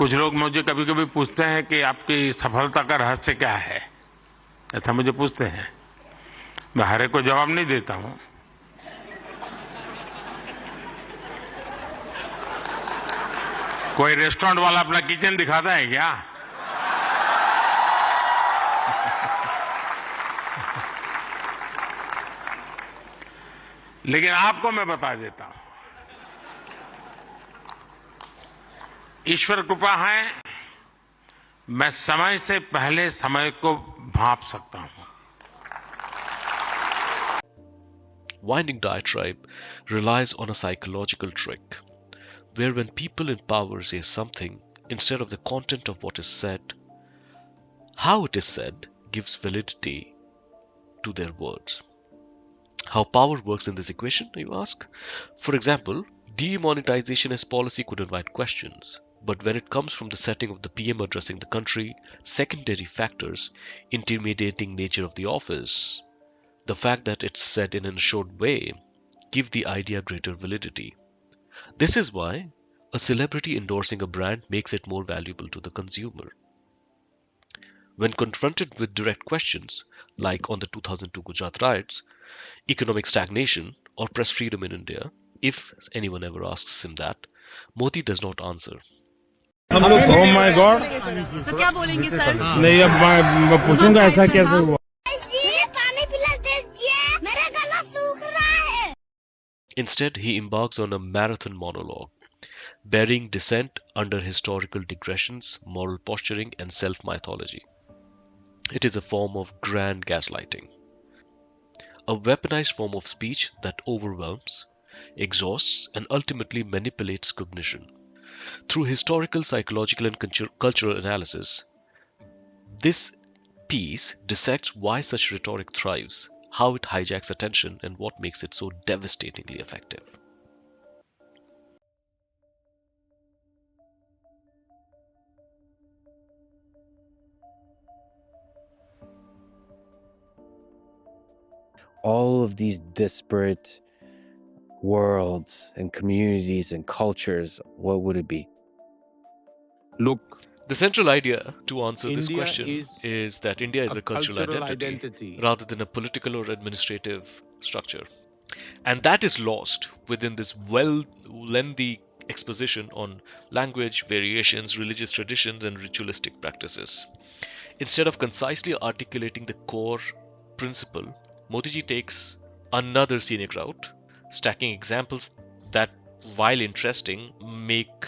कुछ लोग मुझे कभी कभी पूछते हैं कि आपकी सफलता का रहस्य क्या है, ऐसा मुझे पूछते हैं। मैं हर एक को जवाब नहीं देता हूं। कोई रेस्टोरेंट वाला अपना किचन दिखाता है क्या? लेकिन आपको मैं बता देता हूं, ईश्वर कृपा है, मैं समय से पहले समय को भांप सकता हूं। Winding diatribe relies on a psychological trick, where when people in power say something, instead of the content of what is said, how it is said gives validity to their words. How power works in this equation, you ask? For example, demonetization as policy could invite questions, but when it comes from the setting of the PM addressing the country, secondary factors, intimidating nature of the office, the fact that it's said in an assured way, give the idea greater validity. This is why a celebrity endorsing a brand makes it more valuable to the consumer. When confronted with direct questions, like on the 2002 Gujarat riots, economic stagnation, or press freedom in India, if anyone ever asks him that, Modi does not answer. Oh my God! तो क्या बोलेंगे sir? नहीं, अब मैं पूछूंगा ऐसा कैसे हुआ। पानी पिला दीजिए, मेरा गला सूख रहा है। Instead, he embarks on a marathon monologue, burying dissent under historical digressions, moral posturing, and self-mythology. It is a form of grand gaslighting, a weaponized form of speech that overwhelms, exhausts, and ultimately manipulates cognition. Through historical, psychological, and cultural analysis, this piece dissects why such rhetoric thrives, how it hijacks attention, and what makes it so devastatingly effective. All of these disparate worlds and communities and cultures, what would it be? Look, The central idea to answer this India question is that India is a cultural identity identity. rather than a political or administrative structure. And that is lost within this lengthy exposition on language, variations, religious traditions, and ritualistic practices. Instead of concisely articulating the core principle, Modiji takes another scenic route, stacking examples that, while interesting, make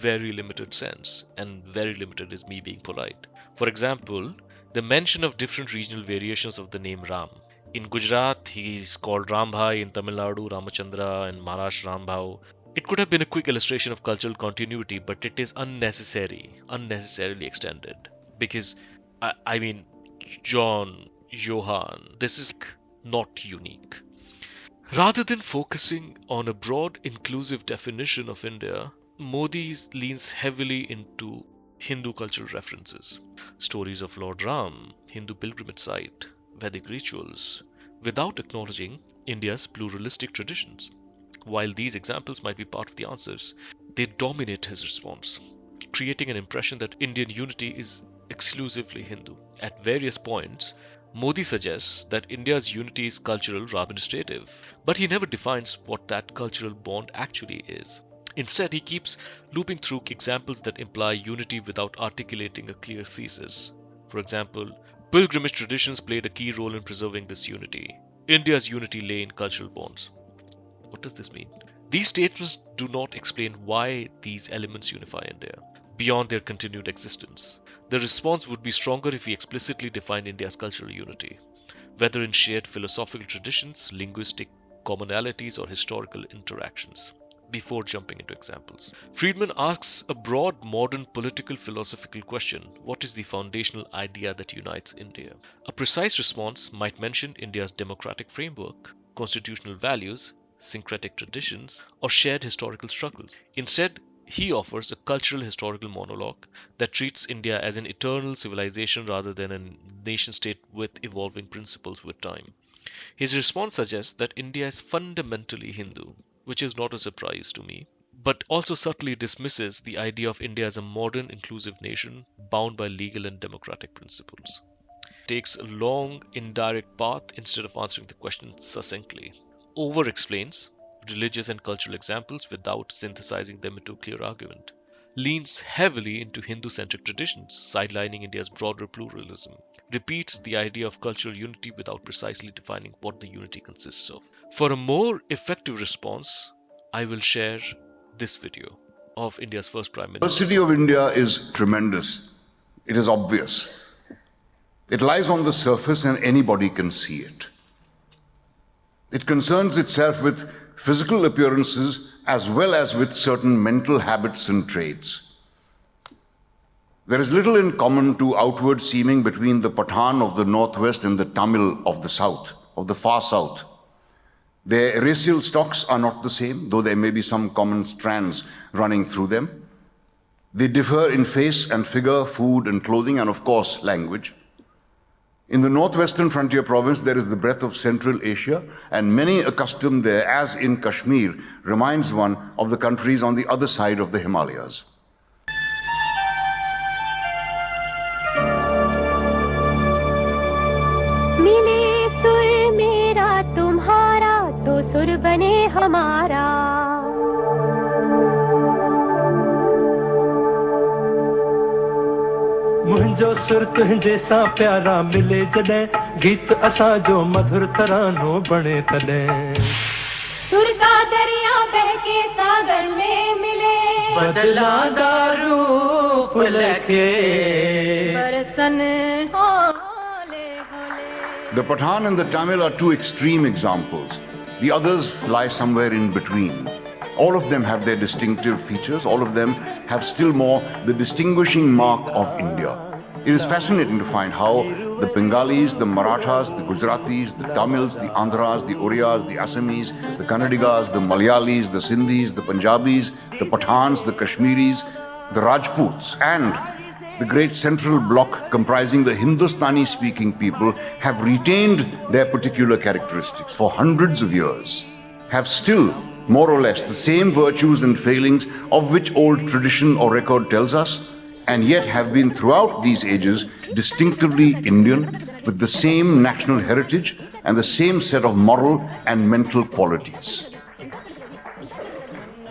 very limited sense, and very limited is me being polite. For example, the mention of different regional variations of the name Ram. In Gujarat, he's called Rambhai, in Tamil Nadu, Ramachandra, and Maharashtra, Rambhau. It could have been a quick illustration of cultural continuity, but it is unnecessarily extended. Because, I mean, John, Johann, this is not unique. Rather than focusing on a broad, inclusive definition of India, Modi leans heavily into Hindu cultural references. Stories of Lord Ram, Hindu pilgrimage site, Vedic rituals, without acknowledging India's pluralistic traditions. While these examples might be part of the answers, they dominate his response, creating an impression that Indian unity is exclusively Hindu. At various points, Modi suggests that India's unity is cultural rather than administrative, but he never defines what that cultural bond actually is. Instead, he keeps looping through examples that imply unity without articulating a clear thesis. For example, pilgrimage traditions played a key role in preserving this unity. India's unity lay in cultural bonds. What does this mean? These statements do not explain why these elements unify India, beyond their continued existence. The response would be stronger if we explicitly defined India's cultural unity, whether in shared philosophical traditions, linguistic commonalities, or historical interactions, before jumping into examples. Friedman asks a broad, modern political philosophical question: what is the foundational idea that unites India? A precise response might mention India's democratic framework, constitutional values, syncretic traditions, or shared historical struggles. Instead, he offers a cultural historical monologue that treats India as an eternal civilization rather than a nation state with evolving principles with time. His response suggests that India is fundamentally Hindu, which is not a surprise to me, but also subtly dismisses the idea of India as a modern, inclusive nation bound by legal and democratic principles. It takes a long, indirect path instead of answering the question succinctly. Over-explains religious and cultural examples without synthesizing them into a clear argument. Leans heavily into Hindu-centric traditions, sidelining India's broader pluralism. Repeats the idea of cultural unity without precisely defining what the unity consists of. For a more effective response, I will share this video of India's first Prime The Minister. diversity of India is tremendous. It is obvious. It lies on the surface and anybody can see it. It concerns itself with physical appearances as well as with certain mental habits and traits. There is little in common to outward seeming between the Pathan of the northwest and the Tamil of the south, of the far south. Their racial stocks are not the same, though there may be some common strands running through them. They differ in face and figure, food and clothing, and of course, language. In the northwestern frontier province, there is the breadth of Central Asia, and many accustomed there, as in Kashmir, reminds one of the countries on the other side of the Himalayas. मिले सुर मेरा तुम्हारा तो सुर बने हमारा मुंहिंजो सुर तुंहिंजे सां प्यारा मिले जॾहिं गीत असां जो मधुर तरानो बणे तॾहिं सुर का दरिया बहके सागर में मिले बदला दा रूप लखे बरसन होले होले The Pathan and the Tamil are two extreme examples. The others lie somewhere in between. All of them have their distinctive features. All of them have still more the distinguishing mark of India. It is fascinating to find how the Bengalis, the Marathas, the Gujaratis, the Tamils, the Andhras, the Oriyas, the Assamese, the Kannadigas, the Malayalis, the Sindhis, the Punjabis, the Pathans, the Kashmiris, the Rajputs, and the great central bloc comprising the Hindustani-speaking people have retained their particular characteristics for hundreds of years, have still more or less the same virtues and failings of which old tradition or record tells us, and yet have been throughout these ages distinctively Indian with the same national heritage and the same set of moral and mental qualities.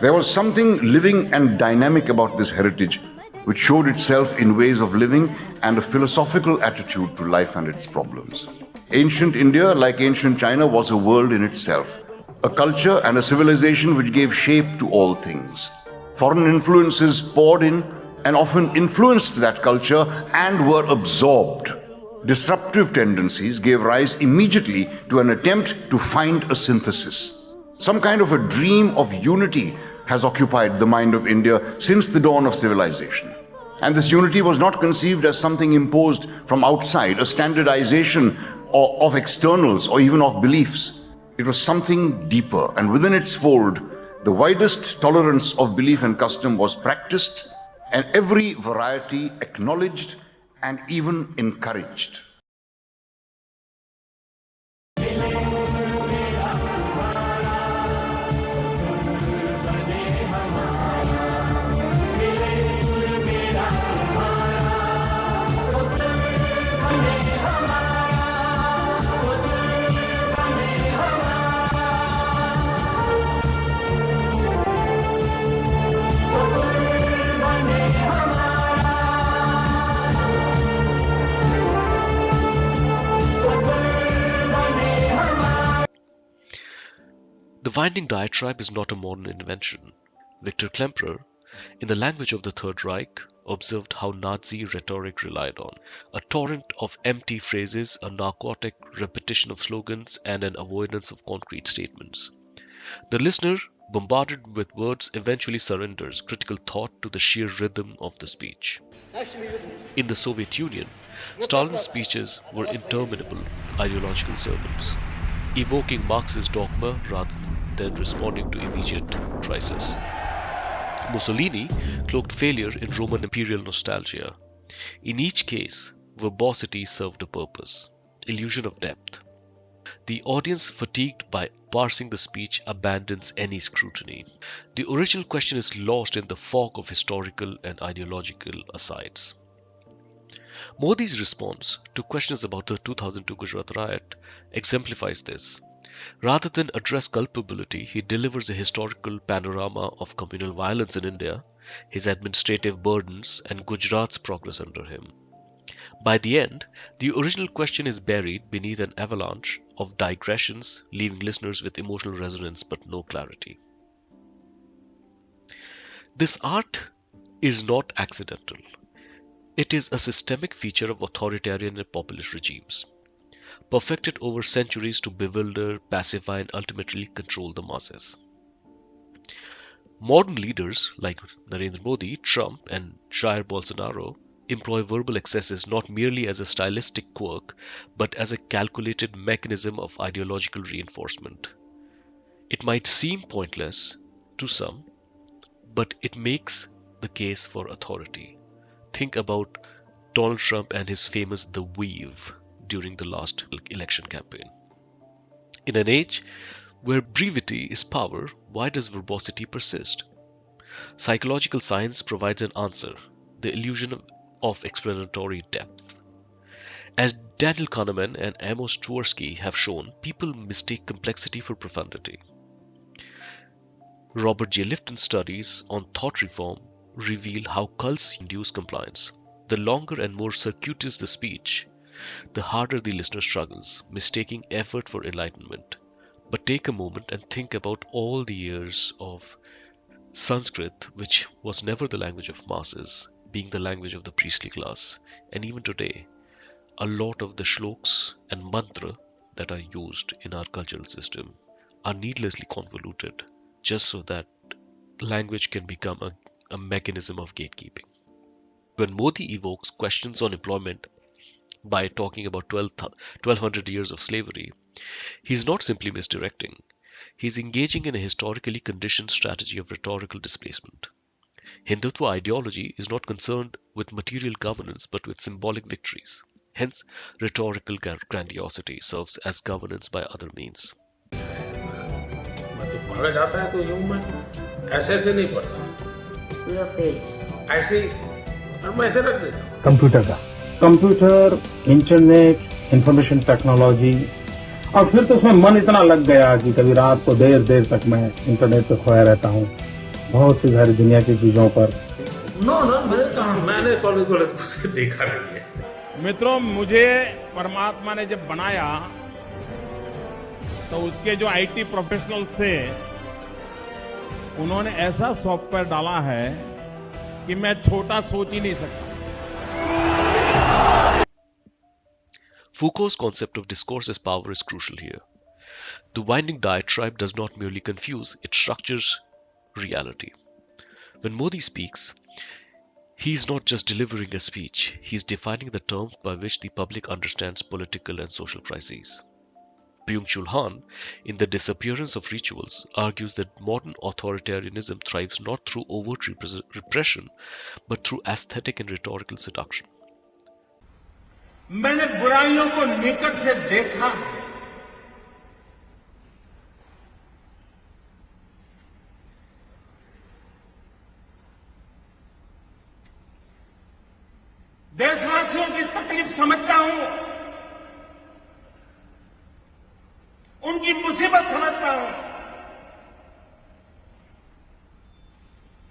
There was something living and dynamic about this heritage which showed itself in ways of living and a philosophical attitude to life and its problems. Ancient India, like ancient China, was a world in itself, a culture and a civilization which gave shape to all things. Foreign influences poured in and often influenced that culture and were absorbed. Disruptive tendencies gave rise immediately to an attempt to find a synthesis. Some kind of a dream of unity has occupied the mind of India since the dawn of civilization. And this unity was not conceived as something imposed from outside, a standardization of externals or even of beliefs. It was something deeper, and within its fold, the widest tolerance of belief and custom was practiced, and every variety acknowledged and even encouraged. The winding diatribe is not a modern invention. Victor Klemperer, in the language of the Third Reich, observed how Nazi rhetoric relied on a torrent of empty phrases, a narcotic repetition of slogans, and an avoidance of concrete statements. The listener, bombarded with words, eventually surrenders critical thought to the sheer rhythm of the speech. In the Soviet Union, Stalin's speeches were interminable ideological sermons, evoking Marxist dogma rather than responding to immediate crisis. Mussolini cloaked failure in Roman imperial nostalgia. In each case, verbosity served a purpose, illusion of depth. The audience, fatigued by parsing the speech, abandons any scrutiny. The original question is lost in the fog of historical and ideological asides. Modi's response to questions about the 2002 Gujarat riot exemplifies this. Rather than address culpability, he delivers a historical panorama of communal violence in India, his administrative burdens, and Gujarat's progress under him. By the end, the original question is buried beneath an avalanche of digressions, leaving listeners with emotional resonance but no clarity. This art is not accidental. It is a systemic feature of authoritarian and populist regimes, perfected over centuries to bewilder, pacify, and ultimately control the masses. Modern leaders like Narendra Modi, Trump, and Jair Bolsonaro employ verbal excesses not merely as a stylistic quirk, but as a calculated mechanism of ideological reinforcement. It might seem pointless to some, but it makes the case for authority. Think about Donald Trump and his famous "the weave" during the last election campaign. In an age where brevity is power, why does verbosity persist? Psychological science provides an answer: the illusion of explanatory depth. As Daniel Kahneman and Amos Tversky have shown, people mistake complexity for profundity. Robert J. Lifton's studies on thought reform reveal how cults induce compliance. The longer and more circuitous the speech, the harder the listener struggles, mistaking effort for enlightenment. But take a moment and think about all the years of Sanskrit, which was never the language of masses, being the language of the priestly class. And even today, a lot of the shloks and mantra that are used in our cultural system are needlessly convoluted, just so that language can become a mechanism of gatekeeping. When Modi evokes questions on employment by talking about 1200 years of slavery, he's not simply misdirecting. He's engaging in a historically conditioned strategy of rhetorical displacement. Hindutva ideology is not concerned with material governance but with symbolic victories. Hence, rhetorical grandiosity serves as governance by other means. पढ़ा जाता है तो यूं मैं ऐसे नहीं पढ़ता पूरा पेज ऐसे और मैं ऐसे रख देता हूँ। कंप्यूटर, इंटरनेट, इंफॉर्मेशन टेक्नोलॉजी, और फिर तो उसमें मन इतना लग गया कि कभी रात को देर तक मैं इंटरनेट पे खोया रहता हूँ, बहुत सी सारी दुनिया की चीजों पर। मैंने कॉलेज देखा नहीं है। मित्रों, मुझे परमात्मा ने जब बनाया तो उसके जो आईटी प्रोफेशनल्स थे, उन्होंने ऐसा सॉफ्टवेयर डाला है कि मैं छोटा सोच ही नहीं सकता। Foucault's concept of discourse as power is crucial here. The winding diatribe does not merely confuse, it structures reality. When Modi speaks, he's not just delivering a speech, he's defining the terms by which the public understands political and social crises. Byung-Chul Han, in The Disappearance of Rituals, argues that modern authoritarianism thrives not through overt repression, but through aesthetic and rhetorical seduction. मैंने बुराइयों को निकट से देखा है, देशवासियों की तकलीफ समझता हूं, उनकी मुसीबत समझता हूं,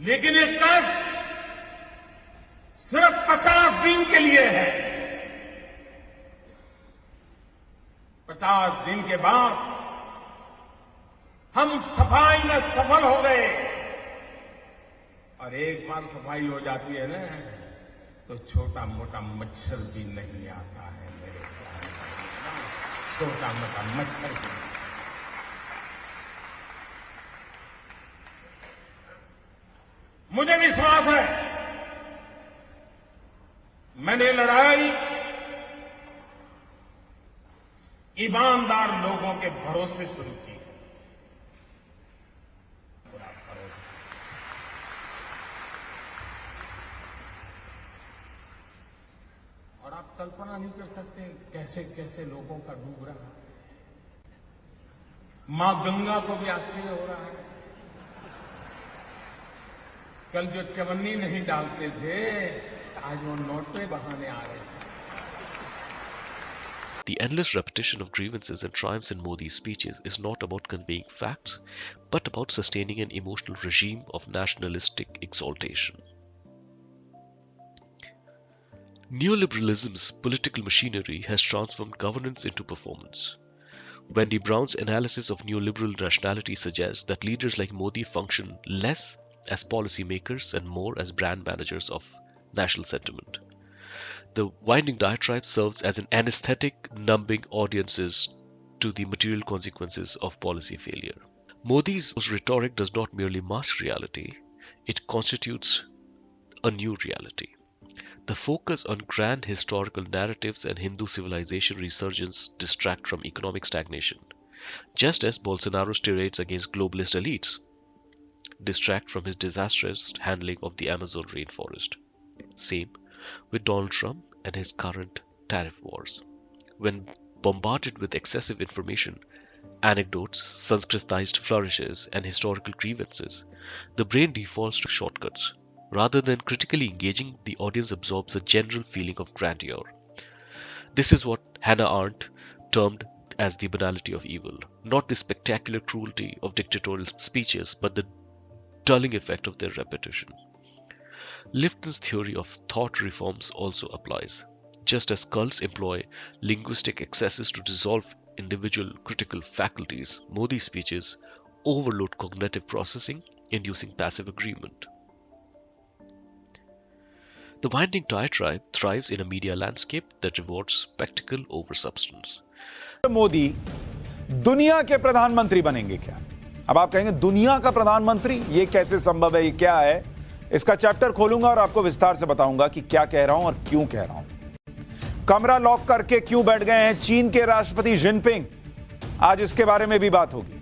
लेकिन ये कष्ट सिर्फ 50 दिन के लिए है। 50 दिन के बाद हम सफाई में सफल हो गए, और एक बार सफाई हो जाती है ना, तो छोटा मोटा मच्छर भी नहीं आता है मेरे ख्याल में, छोटा मोटा मच्छर भी। मुझे विश्वास है मैंने लड़ाई ईमानदार लोगों के भरोसे शुरू की है। पूरा भरोसा। और आप कल्पना नहीं कर सकते कैसे कैसे लोगों का डूब रहा है। मां गंगा को भी आश्चर्य हो रहा है। कल जो चवन्नी नहीं डालते थे, आज वो नोट पे बहाने आ रहे हैं। The endless repetition of grievances and triumphs in Modi's speeches is not about conveying facts, but about sustaining an emotional regime of nationalistic exaltation. Neoliberalism's political machinery has transformed governance into performance. Wendy Brown's analysis of neoliberal rationality suggests that leaders like Modi function less as policymakers and more as brand managers of national sentiment. The winding diatribe serves as an anesthetic, numbing audiences to the material consequences of policy failure. Modi's rhetoric does not merely mask reality, it constitutes a new reality. The focus on grand historical narratives and Hindu civilization resurgence distract from economic stagnation, just as Bolsonaro's tirades against globalist elites distract from his disastrous handling of the Amazon rainforest. Same with Donald Trump and his current tariff wars. When bombarded with excessive information, anecdotes, Sanskritized flourishes, and historical grievances, the brain defaults to shortcuts. Rather than critically engaging, the audience absorbs a general feeling of grandeur. This is what Hannah Arendt termed as the banality of evil, not the spectacular cruelty of dictatorial speeches, but the dulling effect of their repetition. Lifton's theory of thought reforms also applies. Just as cults employ linguistic excesses to dissolve individual critical faculties, Modi's speeches overload cognitive processing, inducing passive agreement. The winding diatribe thrives in a media landscape that rewards spectacle over substance. Modi दुनिया के प्रधानमंत्री बनेंगे क्या? अब आप कहेंगे दुनिया का प्रधानमंत्री, ये कैसे संभव है, ये क्या है? इसका चैप्टर खोलूंगा और आपको विस्तार से बताऊंगा कि क्या कह रहा हूं और क्यों कह रहा हूं। कमरा लॉक करके क्यों बैठ गए हैं चीन के राष्ट्रपति जिनपिंग? आज इसके बारे में भी बात होगी।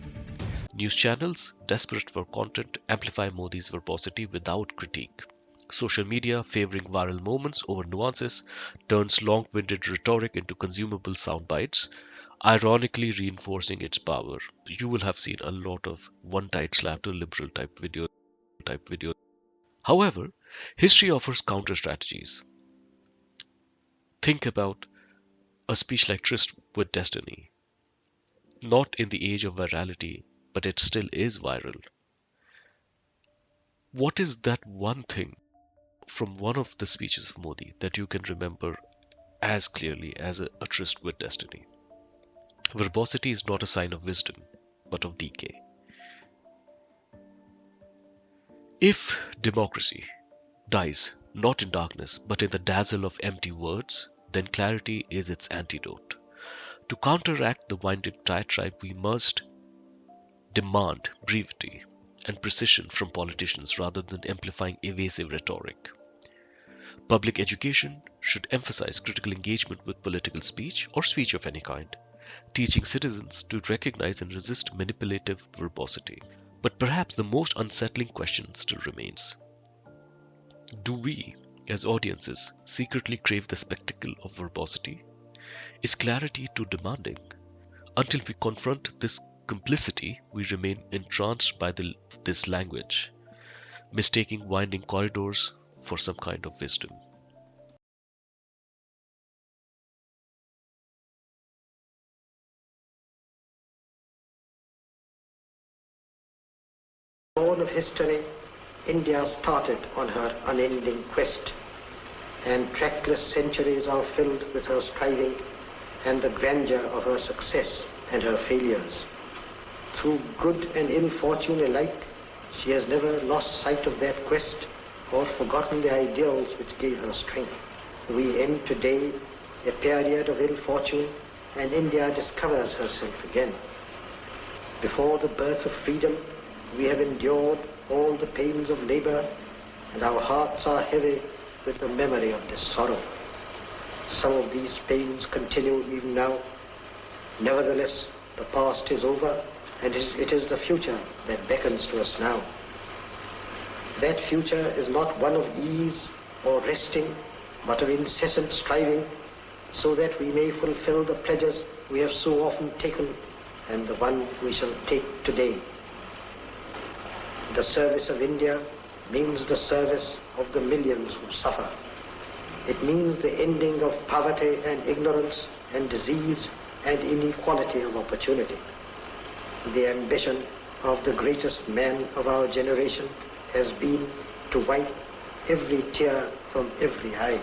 News channels, desperate for content, amplify Modi's verbosity without critique. Social media, favoring viral moments over nuances, turns long-winded rhetoric into consumable sound bites, ironically reinforcing its power. You will have seen a lot of one tight slap to liberal type video. However, history offers counter strategies. Think about a speech like Tryst with Destiny. Not in the age of virality, but it still is viral. What is that one thing from one of the speeches of Modi that you can remember as clearly as a tryst with destiny? Verbosity is not a sign of wisdom, but of decay. If democracy dies not in darkness, but in the dazzle of empty words, then clarity is its antidote. To counteract the winding diatribe, we must demand brevity and precision from politicians rather than amplifying evasive rhetoric. Public education should emphasize critical engagement with political speech or speech of any kind, teaching citizens to recognize and resist manipulative verbosity. But perhaps the most unsettling question still remains. Do we, as audiences, secretly crave the spectacle of verbosity? Is clarity too demanding? Until we confront this complicity, we remain entranced by this language, mistaking winding corridors for some kind of wisdom. Dawn of history, India started on her unending quest, and trackless centuries are filled with her striving and the grandeur of her success and her failures. Through good and ill fortune alike, she has never lost sight of that quest or forgotten the ideals which gave her strength. We end today a period of ill fortune, and India discovers herself again. Before the birth of freedom, we have endured all the pains of labor, and our hearts are heavy with the memory of this sorrow. Some of these pains continue even now. Nevertheless, the past is over, and it is the future that beckons to us now. That future is not one of ease or resting, but of incessant striving, so that we may fulfill the pledges we have so often taken and the one we shall take today. The service of India means the service of the millions who suffer. It means the ending of poverty and ignorance and disease and inequality of opportunity. The ambition of the greatest man of our generation has been to wipe every tear from every eye.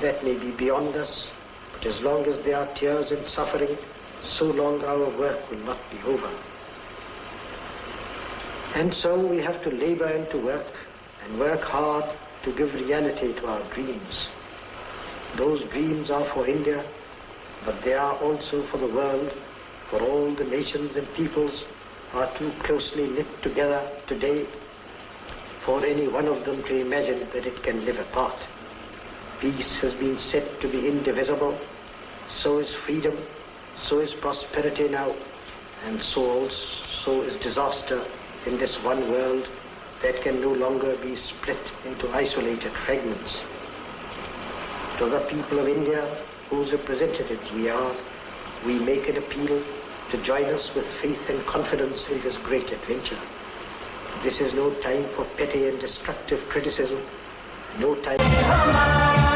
That may be beyond us, but as long as there are tears and suffering, so long our work will not be over. And so we have to labor and to work hard to give reality to our dreams. Those dreams are for India, but they are also for the world, for all the nations and peoples are too closely knit together today for any one of them to imagine that it can live apart. Peace has been said to be indivisible, so is freedom, so is prosperity now, and so is disaster in this one world that can no longer be split into isolated fragments. To the people of India, whose representatives we are, we make an appeal to join us with faith and confidence in this great adventure. This is no time for petty and destructive criticism, no time